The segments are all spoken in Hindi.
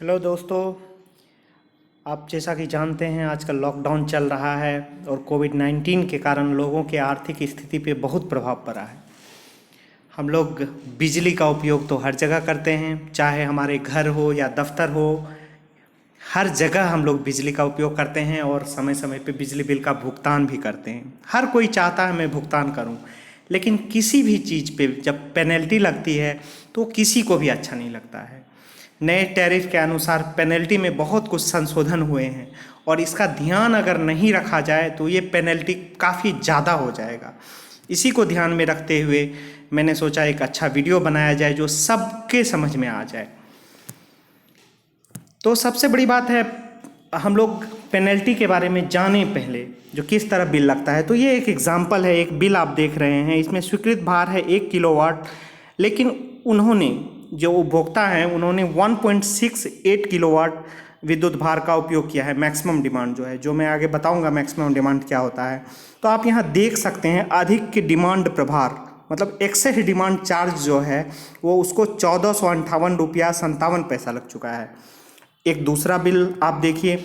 हेलो दोस्तों। आप जैसा कि जानते हैं आजकल लॉकडाउन चल रहा है और कोविड-19 के कारण लोगों के आर्थिक स्थिति पे बहुत प्रभाव पड़ा है। हम लोग बिजली का उपयोग तो हर जगह करते हैं, चाहे हमारे घर हो या दफ्तर हो, हर जगह हम लोग बिजली का उपयोग करते हैं और समय समय पे बिजली बिल का भुगतान भी करते हैं। हर कोई चाहता है मैं भुगतान करूं, लेकिन किसी भी चीज़ पे जब पेनल्टी लगती है तो किसी को भी अच्छा नहीं लगता है। नए टैरिफ के अनुसार पेनल्टी में बहुत कुछ संशोधन हुए हैं और इसका ध्यान अगर नहीं रखा जाए तो ये पेनल्टी काफ़ी ज़्यादा हो जाएगा। इसी को ध्यान में रखते हुए मैंने सोचा एक अच्छा वीडियो बनाया जाए जो सबके समझ में आ जाए। तो सबसे बड़ी बात है, हम लोग पेनल्टी के बारे में जाने पहले जो किस तरह बिल लगता है। तो ये एक एग्जांपल है, एक बिल आप देख रहे हैं, इसमें स्वीकृत भार है 1 किलोवाट, लेकिन उन्होंने जो उपभोक्ता हैं उन्होंने 1.68 किलोवाट विद्युत भार का उपयोग किया है। मैक्सिमम डिमांड जो है, जो मैं आगे बताऊंगा मैक्सिमम डिमांड क्या होता है। तो आप यहाँ देख सकते हैं अधिक की डिमांड प्रभार मतलब एक्सेस डिमांड चार्ज जो है वो उसको 1458 रुपया 57 पैसा लग चुका है। एक दूसरा बिल आप देखिए,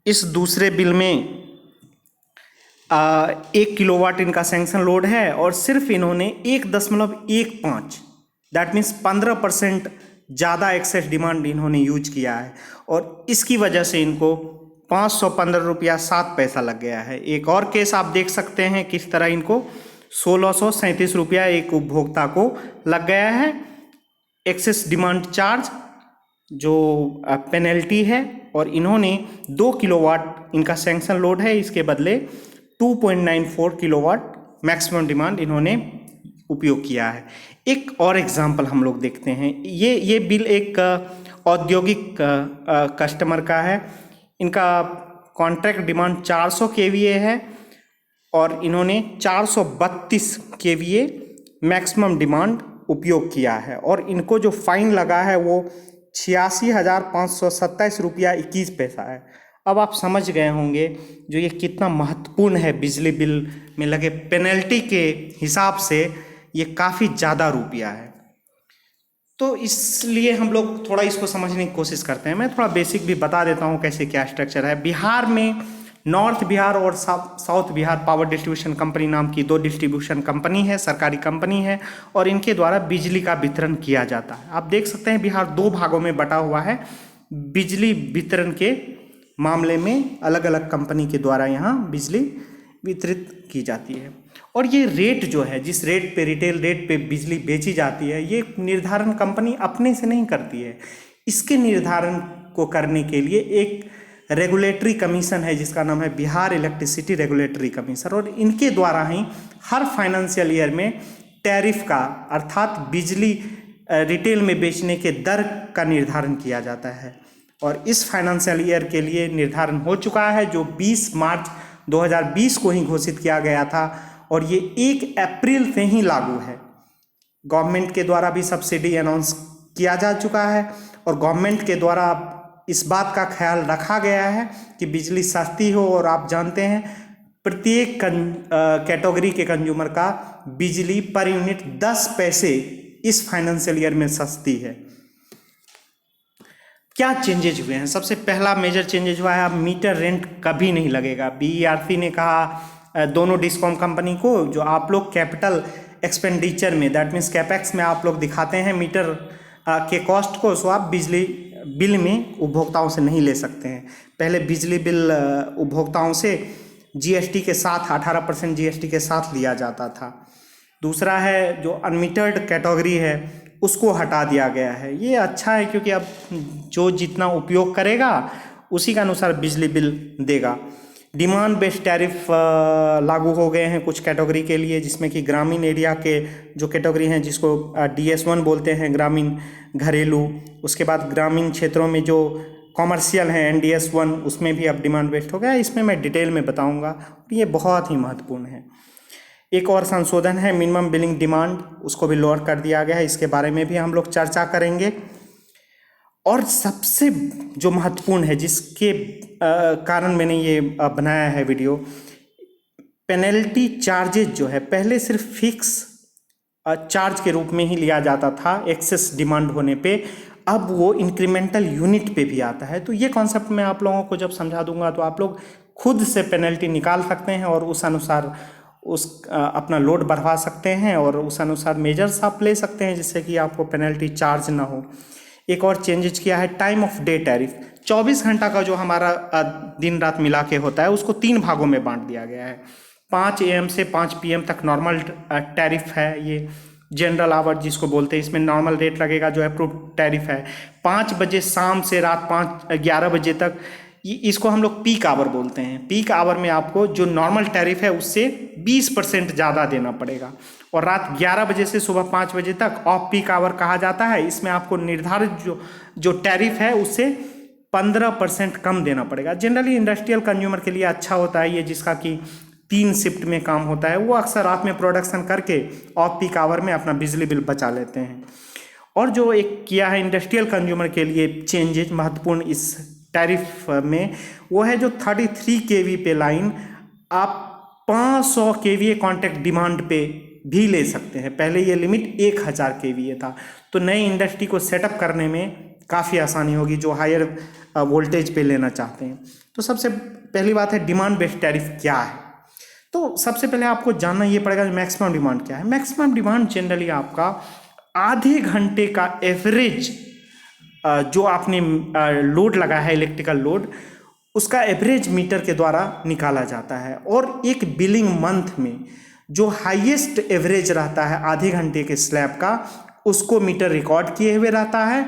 इस दूसरे बिल में 1 किलोवाट इनका सैंक्शन लोड है और सिर्फ इन्होंने 1.15 दैट मीन्स 15% ज़्यादा एक्सेस डिमांड इन्होंने यूज किया है और इसकी वजह से इनको 515 रुपया 7 पैसा लग गया है। एक और केस आप देख सकते हैं किस तरह इनको 1637 रुपया एक उपभोक्ता को लग गया है एक्सेस डिमांड चार्ज जो पेनल्टी है, और इन्होंने 2 किलोवाट इनका सैंक्शन लोड है, इसके बदले 2.94 किलोवाट मैक्सिमम डिमांड इन्होंने उपयोग किया है। एक और एग्जांपल हम लोग देखते हैं। ये बिल एक औद्योगिक कस्टमर का है। इनका कॉन्ट्रैक्ट डिमांड 400 केवीए है और इन्होंने 432 केवीए मैक्सिमम डिमांड उपयोग किया है और इनको जो फाइन लगा है वो 86,527 रुपया 21 पैसा है। अब आप समझ गए होंगे जो ये कितना महत्वपूर्ण है। बिजली बिल में लगे पेनल्टी के हिसाब से ये काफ़ी ज़्यादा रुपया है, तो इसलिए हम लोग थोड़ा इसको समझने की कोशिश करते हैं। मैं थोड़ा बेसिक भी बता देता हूँ कैसे क्या स्ट्रक्चर है। बिहार में नॉर्थ बिहार और south Bihar power distribution company नाम की 2 डिस्ट्रीब्यूशन कंपनी है, सरकारी कंपनी है, और इनके द्वारा बिजली का वितरण किया जाता है। आप देख सकते हैं बिहार 2 भागों में बटा हुआ है। बिजली वितरण के मामले में अलग अलग कंपनी के द्वारा यहाँ बिजली वितरित की जाती है और ये रेट जो है, जिस रेट पे रिटेल रेट पे बिजली बेची जाती है, ये निर्धारण कंपनी अपने से नहीं करती है। इसके निर्धारण को करने के लिए एक रेगुलेटरी कमीशन है जिसका नाम है बिहार इलेक्ट्रिसिटी रेगुलेटरी कमीशन, और इनके द्वारा ही हर फाइनेंशियल ईयर में टैरिफ का अर्थात बिजली रिटेल में बेचने के दर का निर्धारण किया जाता है और इस फाइनेंशियल ईयर के लिए निर्धारण हो चुका है जो 20 मार्च 2020 को ही घोषित किया गया था और ये 1 अप्रैल से ही लागू है। गवर्नमेंट के द्वारा भी सब्सिडी अनाउंस किया जा चुका है और गवर्नमेंट के द्वारा इस बात का ख्याल रखा गया है कि बिजली सस्ती हो, और आप जानते हैं प्रत्येक कैटेगरी के कंज्यूमर का बिजली पर यूनिट 10 पैसे इस फाइनेंशियल ईयर में सस्ती है। क्या चेंजेज हुए हैं? सबसे पहला मेजर चेंजेज हुआ है अब मीटर रेंट कभी नहीं लगेगा। बीईआरसी ने कहा दोनों डिस्कॉम कंपनी को, जो आप लोग कैपिटल एक्सपेंडिचर में दैट मीन्स कैपेक्स में आप लोग दिखाते हैं मीटर के कॉस्ट को, सो आप बिजली बिल में उपभोक्ताओं से नहीं ले सकते हैं। पहले बिजली बिल उपभोक्ताओं से जीएसटी के साथ 18% जीएसटी के साथ लिया जाता था। दूसरा है जो अनमीटर्ड कैटेगरी है उसको हटा दिया गया है। ये अच्छा है क्योंकि अब जो जितना उपयोग करेगा उसी के अनुसार बिजली बिल देगा। डिमांड बेस्ड टैरिफ लागू हो गए हैं कुछ कैटेगरी के लिए, जिसमें कि ग्रामीण एरिया के जो कैटेगरी हैं जिसको DS1 बोलते हैं, ग्रामीण घरेलू। उसके बाद ग्रामीण क्षेत्रों में जो कॉमर्शियल हैं NDS1, उसमें भी अब डिमांड बेस्ड हो गया है। इसमें मैं डिटेल में बताऊंगा, ये बहुत ही महत्वपूर्ण है। एक और संशोधन है मिनिमम बिलिंग डिमांड, उसको भी लोअर कर दिया गया है। इसके बारे में भी हम लोग चर्चा करेंगे। और सबसे जो महत्वपूर्ण है जिसके कारण मैंने ये बनाया है वीडियो, पेनल्टी चार्जेज जो है पहले सिर्फ फिक्स चार्ज के रूप में ही लिया जाता था एक्सेस डिमांड होने पे। अब वो इंक्रीमेंटल यूनिट पे भी आता है। तो ये कॉन्सेप्ट मैं आप लोगों को जब समझा दूंगा तो आप लोग खुद से पेनल्टी निकाल सकते हैं और उस अनुसार अपना लोड बढ़वा सकते हैं और उस अनुसार मेजर्स आप ले सकते हैं जिससे कि आपको पेनल्टी चार्ज ना हो। एक और चेंजेज किया है टाइम ऑफ डे टैरिफ। 24 घंटा का जो हमारा दिन रात मिला के होता है उसको 3 भागों में बांट दिया गया है। 5 AM से 5 PM तक नॉर्मल टैरिफ है, ये जनरल आवर जिसको बोलते हैं, इसमें नॉर्मल रेट लगेगा जो अप्रूव टैरिफ है। 5 बजे शाम से रात 11 बजे तक इसको हम लोग पीक आवर बोलते हैं। पीक आवर में आपको जो नॉर्मल टैरिफ है उससे 20% ज़्यादा देना पड़ेगा। और रात 11 बजे से सुबह 5 बजे तक ऑफ पीक आवर कहा जाता है। इसमें आपको निर्धारित जो टैरिफ है उससे 15% कम देना पड़ेगा। जनरली इंडस्ट्रियल कंज्यूमर के लिए अच्छा होता है ये, जिसका कि 3 शिफ्ट में काम होता है, वो अक्सर रात में प्रोडक्शन करके ऑफ पीक आवर में अपना बिजली बिल बचा लेते हैं। और जो एक किया है इंडस्ट्रियल कंज्यूमर के लिए चेंजेज महत्वपूर्ण इस टैरिफ में, वो है जो 33 kV पे लाइन आप 500 kVA कॉन्ट्रैक्ट डिमांड पे भी ले सकते हैं। पहले ये लिमिट 1000 kVA था। तो नई इंडस्ट्री को सेटअप करने में काफ़ी आसानी होगी जो हायर वोल्टेज पे लेना चाहते हैं। तो सबसे पहली बात है डिमांड बेस्ड टैरिफ क्या है। तो सबसे पहले आपको जानना ये पड़ेगा मैक्सिमम डिमांड क्या है। मैक्सिमम डिमांड जनरली आपका आधे घंटे का एवरेज जो आपने लोड लगा है इलेक्ट्रिकल लोड, उसका एवरेज मीटर के द्वारा निकाला जाता है। और एक बिलिंग मंथ में जो हाईएस्ट एवरेज रहता है आधे घंटे के स्लैब का, उसको मीटर रिकॉर्ड किए हुए रहता है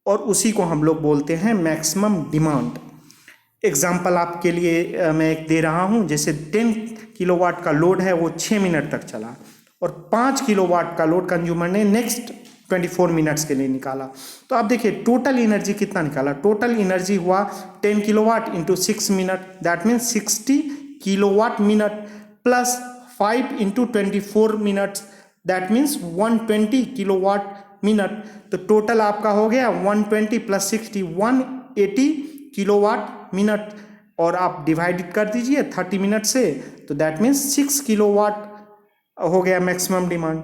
और उसी को हम लोग बोलते हैं मैक्सिमम डिमांड। एग्जाम्पल आपके लिए मैं एक दे रहा हूँ, जैसे 10 किलोवाट का लोड है वो 6 मिनट तक चला और 5 किलोवाट का लोड कंज्यूमर ने नेक्स्ट 24 मिनट्स के लिए निकाला। तो आप देखिए टोटल एनर्जी कितना निकाला। टोटल एनर्जी हुआ 10 kilowatt into 6 minute, that means 60 kilowatt minute plus 5 into 24 minutes, that means 120 kilowatt minute. तो टोटल आपका हो गया 120 प्लस 60 180 किलोवाट मिनट। और आप डिवाइडेड कर दीजिए 30 मिनट से, तो दैट मीन्स 6 किलोवाट हो गया मैक्सिमम डिमांड।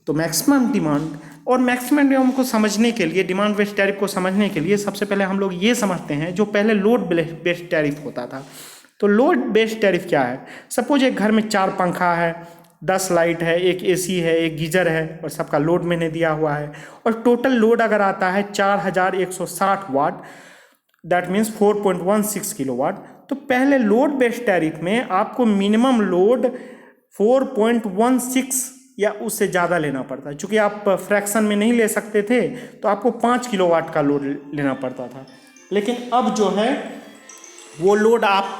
तो मैक्सिमम डिमांड और मैक्सिमम डिमांड को समझने के लिए, डिमांड बेस्ड टैरिफ को समझने के लिए सबसे पहले हम लोग ये समझते हैं जो पहले लोड बेस्ड टैरिफ होता था। तो लोड बेस्ड टैरिफ क्या है। सपोज एक घर में 4 पंखा है, 10 लाइट है, एक AC है, एक गीजर है और सबका लोड मैंने दिया हुआ है और टोटल लोड अगर आता है 4160 वाट, दैट मीन्स 4.16 किलोवाट। तो पहले लोड बेस्ड टैरिफ में आपको मिनिमम लोड 4.16 या उससे ज़्यादा लेना पड़ता है। चूँकि आप फ्रैक्शन में नहीं ले सकते थे तो आपको 5 किलोवाट का लोड लेना पड़ता था। लेकिन अब जो है वो लोड आप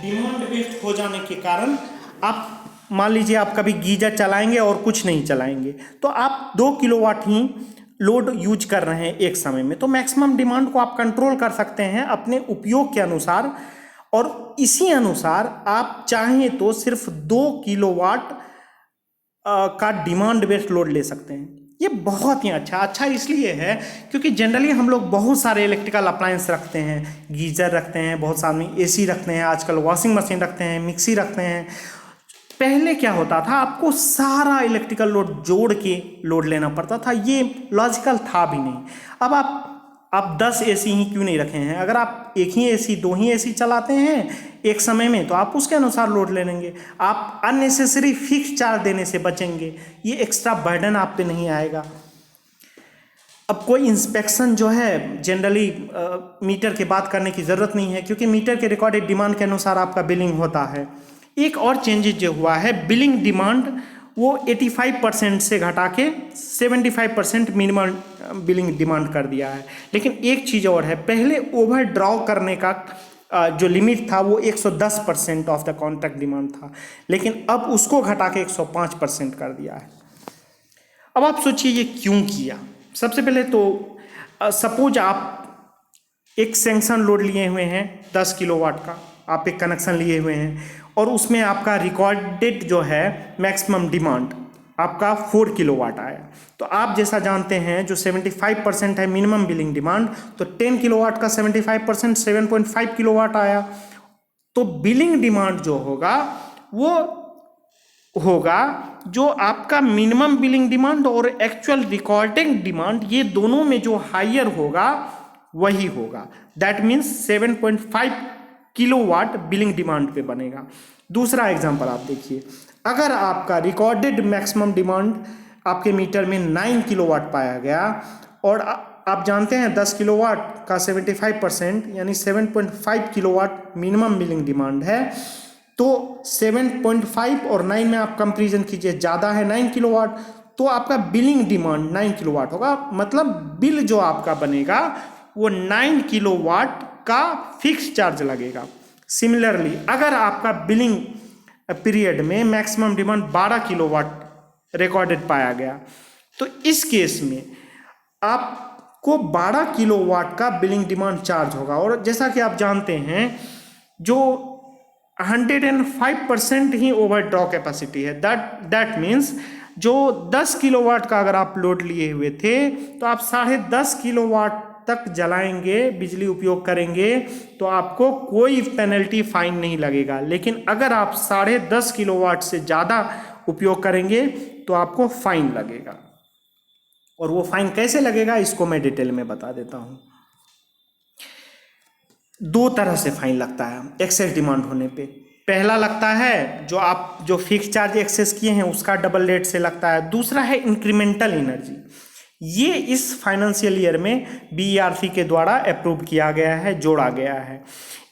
डिमांड बेस्ड हो जाने के कारण, आप मान लीजिए आप कभी गीजर चलाएंगे और कुछ नहीं चलाएंगे तो आप 2 किलोवाट ही लोड यूज कर रहे हैं एक समय में। तो मैक्सिमम डिमांड को आप कंट्रोल कर सकते हैं अपने उपयोग के अनुसार और इसी अनुसार आप चाहें तो सिर्फ 2 किलोवाट का डिमांड बेस्ड लोड ले सकते हैं। ये बहुत ही अच्छा इसलिए है क्योंकि जनरली हम लोग बहुत सारे इलेक्ट्रिकल अप्लायंस रखते हैं, गीजर रखते हैं, बहुत सारे AC रखते हैं, आजकल वॉशिंग मशीन रखते हैं, मिक्सी रखते हैं। पहले क्या होता था, आपको सारा इलेक्ट्रिकल लोड जोड़ के लोड लेना पड़ता था, ये लॉजिकल था भी नहीं। अब आप 10 AC ही क्यों नहीं रखे हैं। अगर आप एक ही AC 2 ही AC चलाते हैं एक समय में तो आप उसके अनुसार लोड ले लेंगे। आप अननेसेसरी फिक्स चार्ज देने से बचेंगे, ये एक्स्ट्रा बर्डन आप पे नहीं आएगा। अब कोई इंस्पेक्शन जो है जनरली मीटर के बात करने की ज़रूरत नहीं है क्योंकि मीटर के रिकॉर्डेड डिमांड के अनुसार आपका बिलिंग होता है। एक और चेंजेस जो हुआ है, बिलिंग डिमांड वो 85% से घटा के 75% मिनिमम बिलिंग डिमांड कर दिया है। लेकिन एक चीज़ और है, पहले ओवर ड्रॉ करने का जो लिमिट था वो 110% ऑफ द कॉन्ट्रैक्ट डिमांड था, लेकिन अब उसको घटा के 105% कर दिया है। अब आप सोचिए ये क्यों किया। सबसे पहले तो सपोज आप एक सैंक्शन लोड लिए हुए हैं 10 किलोवाट का, आप एक कनेक्शन लिए हुए हैं और उसमें आपका रिकॉर्डेड जो है मैक्सिमम डिमांड आपका 4 किलोवाट आया। तो आप जैसा जानते हैं जो 75% है मिनिमम बिलिंग डिमांड, तो 10 किलोवाट का 75% 7.5 किलोवाट आया। तो बिलिंग डिमांड जो होगा वो होगा जो आपका मिनिमम बिलिंग डिमांड और एक्चुअल रिकॉर्डिंग डिमांड ये दोनों में जो हायर होगा वही होगा। That means 7.5 kilowatt billing demand पे बनेगा। दूसरा एग्जांपल आप देखिए, अगर आपका रिकॉर्डेड मैक्सिमम डिमांड आपके मीटर में 9 किलोवाट पाया गया और आप जानते हैं 10 किलोवाट का 75% यानी 7.5 किलोवाट मिनिमम बिलिंग डिमांड है, तो 7.5 और 9 में आप कंपेरिजन कीजिए, ज़्यादा है 9 किलोवाट, तो आपका बिलिंग डिमांड 9 किलोवाट होगा। मतलब बिल जो आपका बनेगा वो 9 किलोवाट का फिक्स चार्ज लगेगा। सिमिलरली अगर आपका बिलिंग पीरियड में मैक्सिमम डिमांड 12 किलोवाट रिकॉर्डेड पाया गया, तो इस केस में आपको 12 किलोवाट का बिलिंग डिमांड चार्ज होगा। और जैसा कि आप जानते हैं जो 105% ही ओवर ड्रॉ कैपेसिटी है। दैट मीन्स जो 10 किलोवाट का अगर आप लोड लिए हुए थे तो आप 10.5 किलोवाट तक जलाएंगे, बिजली उपयोग करेंगे, तो आपको कोई पेनल्टी फाइन नहीं लगेगा। लेकिन अगर आप 10.5 किलोवाट से ज़्यादा उपयोग करेंगे तो आपको फाइन लगेगा। और वो फाइन कैसे लगेगा इसको मैं डिटेल में बता देता हूँ। 2 तरह से फाइन लगता है एक्सेस डिमांड होने पे। पहला लगता है जो आप जो फिक्स चार्ज एक्सेस किए हैं उसका डबल रेट से लगता है। दूसरा है इंक्रीमेंटल एनर्जी। ये इस फाइनेंशियल ईयर में BERC के द्वारा अप्रूव किया गया है, जोड़ा गया है।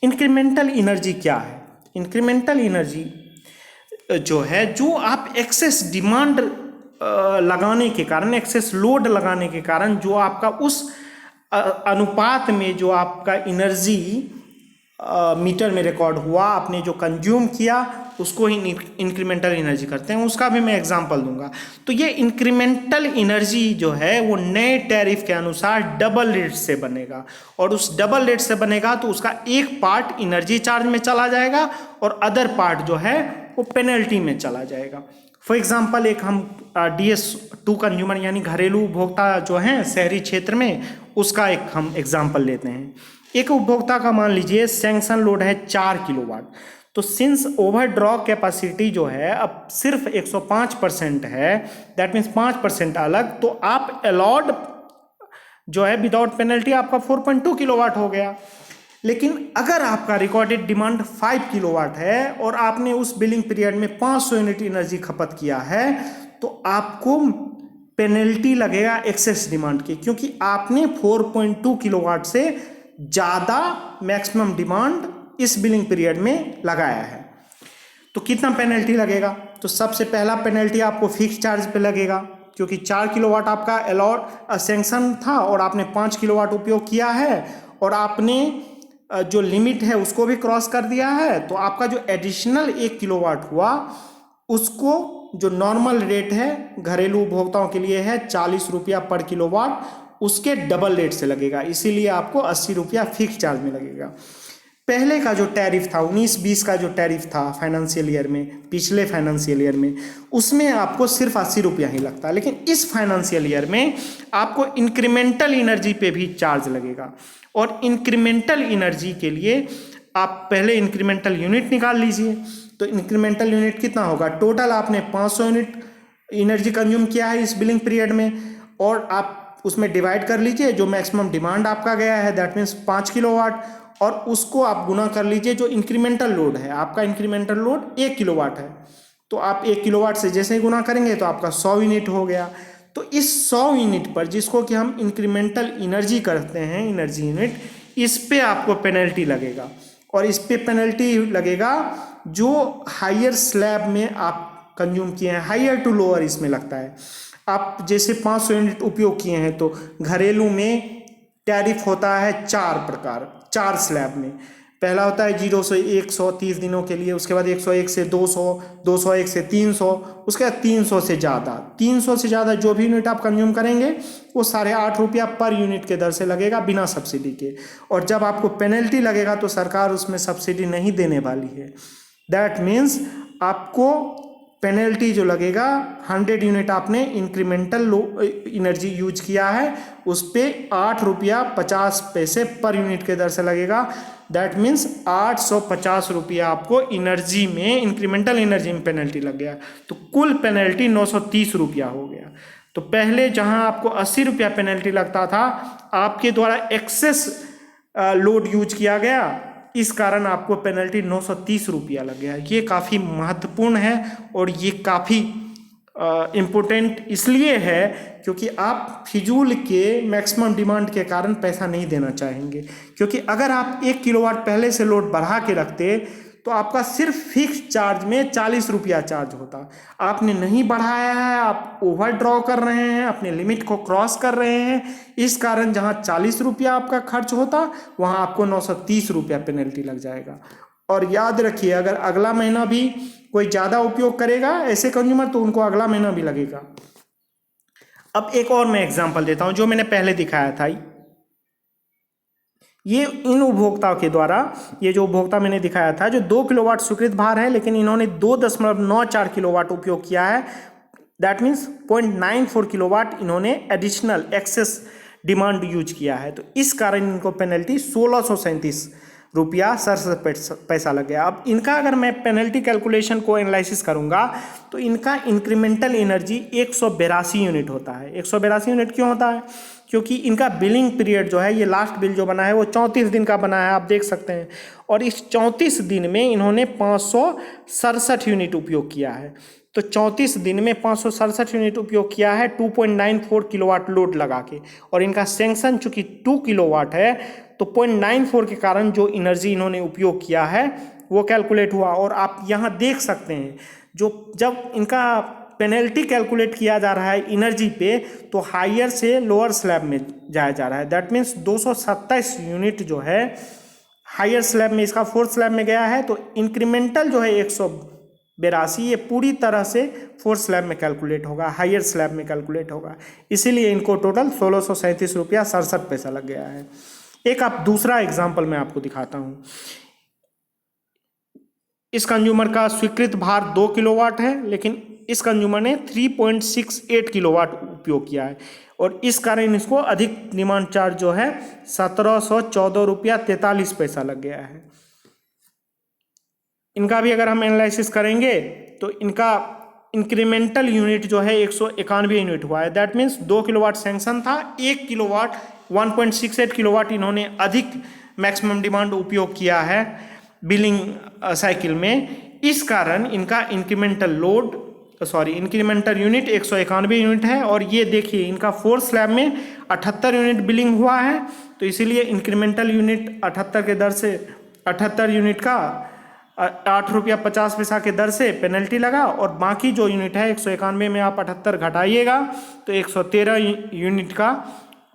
इंक्रीमेंटल एनर्जी क्या है? इंक्रीमेंटल एनर्जी जो है, जो आप एक्सेस डिमांड लगाने के कारण, एक्सेस लोड लगाने के कारण जो आपका उस अनुपात में जो आपका एनर्जी मीटर में रिकॉर्ड हुआ, आपने जो कंज्यूम किया उसको ही इंक्रीमेंटल एनर्जी करते हैं। उसका भी मैं एग्जांपल दूंगा। तो ये इंक्रीमेंटल एनर्जी जो है वो नए टैरिफ के अनुसार डबल रेट से बनेगा, और उस डबल रेट से बनेगा तो उसका एक पार्ट एनर्जी चार्ज में चला जाएगा और अदर पार्ट जो है वो पेनल्टी में चला जाएगा। फॉर एग्जाम्पल एक हम DS2 कंज्यूमर यानी घरेलू उपभोक्ता जो हैं शहरी क्षेत्र में, उसका एक हम एग्जाम्पल लेते हैं। एक उपभोक्ता का मान लीजिए सैंक्शन लोड है 4 किलोवाट। तो सिंस ओवर ड्रॉ कैपेसिटी जो है अब सिर्फ 105% है, दैट मीन्स 5% अलग, तो आप अलॉड जो है विदाउट पेनल्टी आपका 4.2 किलोवाट हो गया। लेकिन अगर आपका रिकॉर्डेड डिमांड 5 किलोवाट है और आपने उस बिलिंग पीरियड में 500 यूनिट एनर्जी खपत किया है, तो आपको पेनल्टी लगेगा एक्सेस डिमांड की, क्योंकि आपने 4.2 किलोवाट से ज़्यादा मैक्सिमम डिमांड इस बिलिंग पीरियड में लगाया है। तो कितना पेनल्टी लगेगा? तो सबसे पहला पेनल्टी आपको फिक्स चार्ज पे लगेगा, क्योंकि 4 किलोवाट आपका अलॉट सैंक्शन था और आपने 5 किलोवाट उपयोग किया है और आपने जो लिमिट है उसको भी क्रॉस कर दिया है। तो आपका जो एडिशनल 1 किलोवाट हुआ उसको जो नॉर्मल रेट है घरेलू उपभोक्ताओं के लिए है 40 रुपया पर किलोवाट, उसके डबल रेट से लगेगा। इसीलिए आपको 80 रुपया फिक्स चार्ज में लगेगा। पहले का जो टैरिफ था 19-20 का जो टैरिफ था फाइनेंशियल ईयर में, पिछले फाइनेंशियल ईयर में, उसमें आपको सिर्फ 80 रुपया ही लगता है। लेकिन इस फाइनेंशियल ईयर में आपको इंक्रीमेंटल एनर्जी पे भी चार्ज लगेगा। और इंक्रीमेंटल एनर्जी के लिए आप पहले इंक्रीमेंटल यूनिट निकाल लीजिए। तो इंक्रीमेंटल यूनिट कितना होगा? टोटल आपने 500 यूनिट एनर्जी कंज्यूम किया है इस बिलिंग पीरियड में, और आप उसमें डिवाइड कर लीजिए जो मैक्सिमम डिमांड आपका गया है, दैट मीन्स 5 किलोवाट, और उसको आप गुना कर लीजिए जो इंक्रीमेंटल लोड है। आपका इंक्रीमेंटल लोड 1 किलोवाट है, तो आप 1 किलोवाट से जैसे ही गुना करेंगे तो आपका 100 यूनिट हो गया। तो इस 100 यूनिट पर, जिसको कि हम इंक्रीमेंटल एनर्जी करते हैं, एनर्जी यूनिट, इस पे आपको पेनल्टी लगेगा। और इस पे पेनल्टी लगेगा जो हायर स्लैब में आप कंज्यूम किए हैं, हायर टू लोअर इसमें लगता है। आप जैसे 500 यूनिट उपयोग किए हैं तो घरेलू में टैरिफ होता है 4 प्रकार, 4 स्लैब में। पहला होता है 0 से 100 30 दिनों के लिए, उसके बाद 101 से 200, 201 से 300, उसके बाद 300 से ज़्यादा। 300 से ज़्यादा जो भी यूनिट आप कंज्यूम करेंगे वो 8.5 रुपया पर यूनिट के दर से लगेगा बिना सब्सिडी के। और जब आपको पेनल्टी लगेगा तो सरकार उसमें सब्सिडी नहीं देने वाली है। दैट मीन्स आपको पेनल्टी जो लगेगा 100 यूनिट आपने इंक्रीमेंटल एनर्जी यूज किया है उस पर 8 रुपया 50 पैसे पर यूनिट के दर से लगेगा। दैट मीन्स 850 रुपया आपको एनर्जी में, इंक्रीमेंटल एनर्जी में पेनल्टी लग गया। तो कुल पेनल्टी 930 रुपया हो गया। तो पहले जहां आपको 80 रुपया पेनल्टी लगता था, आपके द्वारा एक्सेस लोड यूज किया गया, इस कारण आपको पेनल्टी 930 रुपया लग गया। ये काफ़ी महत्वपूर्ण है और ये काफ़ी इम्पोर्टेंट इसलिए है क्योंकि आप फिजूल के मैक्सिमम डिमांड के कारण पैसा नहीं देना चाहेंगे। क्योंकि अगर आप 1 किलोवाट पहले से लोड बढ़ा के रखते तो आपका सिर्फ फिक्स चार्ज में 40 रुपया चार्ज होता। आपने नहीं बढ़ाया है, आप ओवर ड्रॉ कर रहे हैं, अपने लिमिट को क्रॉस कर रहे हैं, इस कारण जहां 40 रुपया आपका खर्च होता वहां आपको 930 रुपया पेनल्टी लग जाएगा। और याद रखिए, अगर अगला महीना भी कोई ज़्यादा उपयोग करेगा ऐसे कंज्यूमर तो उनको अगला महीना भी लगेगा। अब एक और मैं एग्जाम्पल देता हूं जो मैंने पहले दिखाया था। ये इन उपभोक्ताओं के द्वारा, ये जो उपभोक्ता मैंने दिखाया था जो 2 किलोवाट स्वीकृत भार है लेकिन इन्होंने 2.94 किलोवाट उपयोग किया है, दैट मीन्स 0.94 किलोवाट इन्होंने एडिशनल एक्सेस डिमांड यूज किया है। तो इस कारण इनको पेनल्टी 1637 रुपया 67 पैसा लग गया। अब इनका अगर मैं पेनल्टी कैलकुलेशन को एनालिसिस करूंगा तो इनका इंक्रीमेंटल एनर्जी 182 यूनिट होता है। 182 यूनिट क्यों होता है? क्योंकि इनका बिलिंग पीरियड जो है, ये लास्ट बिल जो बना है वो 34 दिन का बना है, आप देख सकते हैं। और इस 34 दिन में इन्होंने 567 यूनिट उपयोग किया है। तो 34 दिन में 567 यूनिट उपयोग किया है 2.94 किलोवाट लोड लगा के। और इनका सेंक्शन चूंकि 2 किलोवाट है तो 0.94 के कारण जो एनर्जी इन्होंने उपयोग किया है वो कैलकुलेट हुआ। और आप यहाँ देख सकते हैं जब इनका पेनल्टी कैलकुलेट किया जा रहा है एनर्जी पे तो हायर से लोअर स्लैब में जाया जा रहा है। दैट मीन्स 227 यूनिट जो है हायर स्लैब में, इसका 4th स्लैब में गया है। तो इंक्रीमेंटल जो है 182 ये पूरी तरह से 4th स्लैब में कैलकुलेट होगा, हायर स्लैब में कैलकुलेट होगा। इसीलिए इनको टोटल 1637 रुपया 67 पैसा लग गया है। एक आप दूसरा एग्जाम्पल मैं आपको दिखाता हूँ। इस कंज्यूमर का स्वीकृत भार 2 किलोवाट है लेकिन इस कंज्यूमर ने 3.68 किलोवाट उपयोग किया है और इस कारण इसको अधिक डिमांड चार्ज जो है 1714 रुपया 43 पैसा लग गया है। इनका भी अगर हम एनालिसिस करेंगे तो इनका इंक्रीमेंटल यूनिट जो है 191 यूनिट हुआ है। दैट मीन्स 2 किलोवाट सैंक्शन था, 1 किलोवाट 1.68 किलोवाट इन्होंने अधिक मैक्सिमम डिमांड उपयोग किया है बिलिंग साइकिल में। इस कारण इनका इंक्रीमेंटल यूनिट 191 यूनिट है। और ये देखिए इनका 4th स्लैब में 78 यूनिट बिलिंग हुआ है तो इसीलिए इंक्रीमेंटल यूनिट 78 के दर से 78 यूनिट का 8 रुपया 50 पैसा के दर से पेनल्टी लगा। और बाकी जो यूनिट है 191 में आप 78 घटाइएगा तो 113 यूनिट का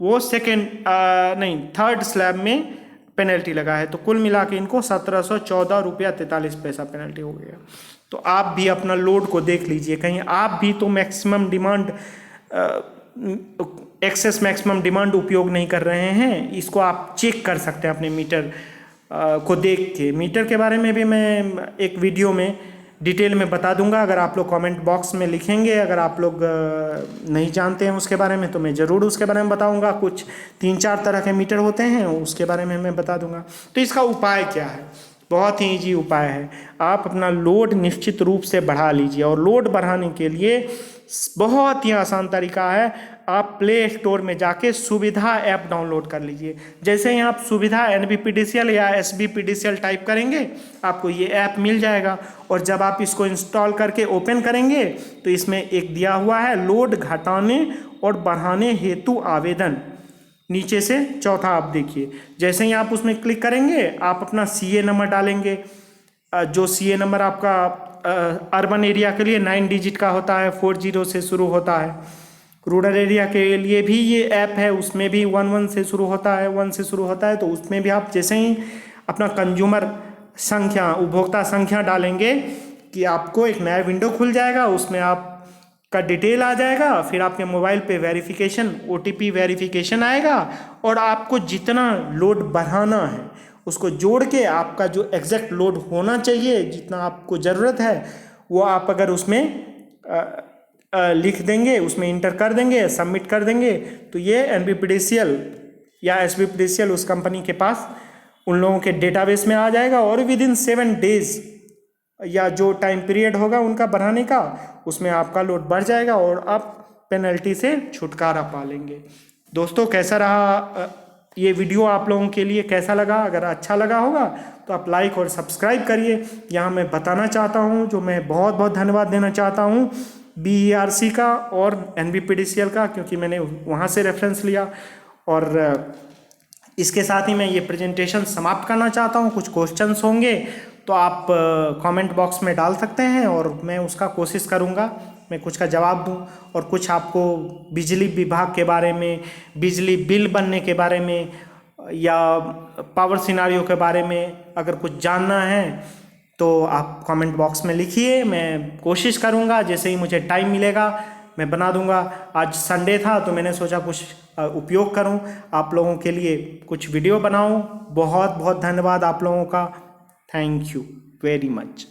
वो 3rd स्लैब में पेनल्टी लगा है। तो कुल मिला के इनको 1714 रुपया 43 पैसा पेनल्टी हो गया। तो आप भी अपना लोड को देख लीजिए, कहीं आप भी तो maximum demand access maximum demand उपयोग नहीं कर रहे हैं। इसको आप चेक कर सकते हैं अपने मीटर को देख के। मीटर के बारे में भी मैं एक वीडियो में डिटेल में बता दूंगा, अगर आप लोग कमेंट बॉक्स में लिखेंगे। अगर आप लोग नहीं जानते हैं उसके बारे में तो मैं ज़रूर उसके बारे में बताऊंगा। कुछ 3-4 तरह के मीटर होते हैं, उसके बारे में मैं बता दूंगा। तो इसका उपाय क्या है? बहुत ही ईजी उपाय है। आप अपना लोड निश्चित रूप से बढ़ा लीजिए और लोड बढ़ाने के लिए बहुत ही आसान तरीका है। आप प्ले स्टोर में जाके सुविधा ऐप डाउनलोड कर लीजिए। जैसे ही आप सुविधा NBPDCL या SBPDCL टाइप करेंगे आपको ये ऐप मिल जाएगा। और जब आप इसको इंस्टॉल करके ओपन करेंगे तो इसमें एक दिया हुआ है लोड घटाने और बढ़ाने हेतु आवेदन, नीचे से चौथा आप देखिए। जैसे ही आप उसमें क्लिक करेंगे आप अपना CA नंबर डालेंगे। जो CA नंबर आपका अर्बन एरिया के लिए 9 डिजिट का होता है, 40 से शुरू होता है। रूरल एरिया के लिए भी ये ऐप है, उसमें भी 11 से शुरू होता है, 1 से शुरू होता है। तो उसमें भी आप जैसे ही अपना कंज्यूमर संख्या, उपभोक्ता संख्या डालेंगे कि आपको एक नया विंडो खुल जाएगा, उसमें आप का डिटेल आ जाएगा। फिर आपके मोबाइल पे वेरिफिकेशन OTP वेरिफिकेशन आएगा और आपको जितना लोड बढ़ाना है उसको जोड़ के आपका जो एग्जैक्ट लोड होना चाहिए, जितना आपको ज़रूरत है, वो आप अगर उसमें लिख देंगे, उसमें इंटर कर देंगे, सबमिट कर देंगे, तो ये NPPDCL या SBPDCL उस कंपनी के पास उन लोगों के डेटाबेस में आ जाएगा और विदिन 7 डेज या जो टाइम पीरियड होगा उनका बढ़ाने का, उसमें आपका लोड बढ़ जाएगा और आप पेनल्टी से छुटकारा पा लेंगे। दोस्तों, कैसा रहा ये वीडियो? आप लोगों के लिए कैसा लगा? अगर अच्छा लगा होगा तो आप लाइक और सब्सक्राइब करिए। यहाँ मैं बताना चाहता हूँ, जो मैं बहुत बहुत धन्यवाद देना चाहता हूँ BERC का और NPPDCL का, क्योंकि मैंने वहाँ से रेफरेंस लिया। और इसके साथ ही मैं ये प्रेजेंटेशन समाप्त करना चाहता हूँ। कुछ क्वेश्चंस होंगे तो आप कमेंट बॉक्स में डाल सकते हैं और मैं उसका कोशिश करूँगा मैं कुछ का जवाब दूँ। और कुछ आपको बिजली विभाग के बारे में, बिजली बिल बनने के बारे में या पावर सिनारियो के बारे में अगर कुछ जानना है तो आप कमेंट बॉक्स में लिखिए। मैं कोशिश करूँगा, जैसे ही मुझे टाइम मिलेगा मैं बना दूंगा। आज संडे था तो मैंने सोचा कुछ उपयोग करूं, आप लोगों के लिए कुछ वीडियो बनाऊं। बहुत बहुत धन्यवाद आप लोगों का। Thank you very much.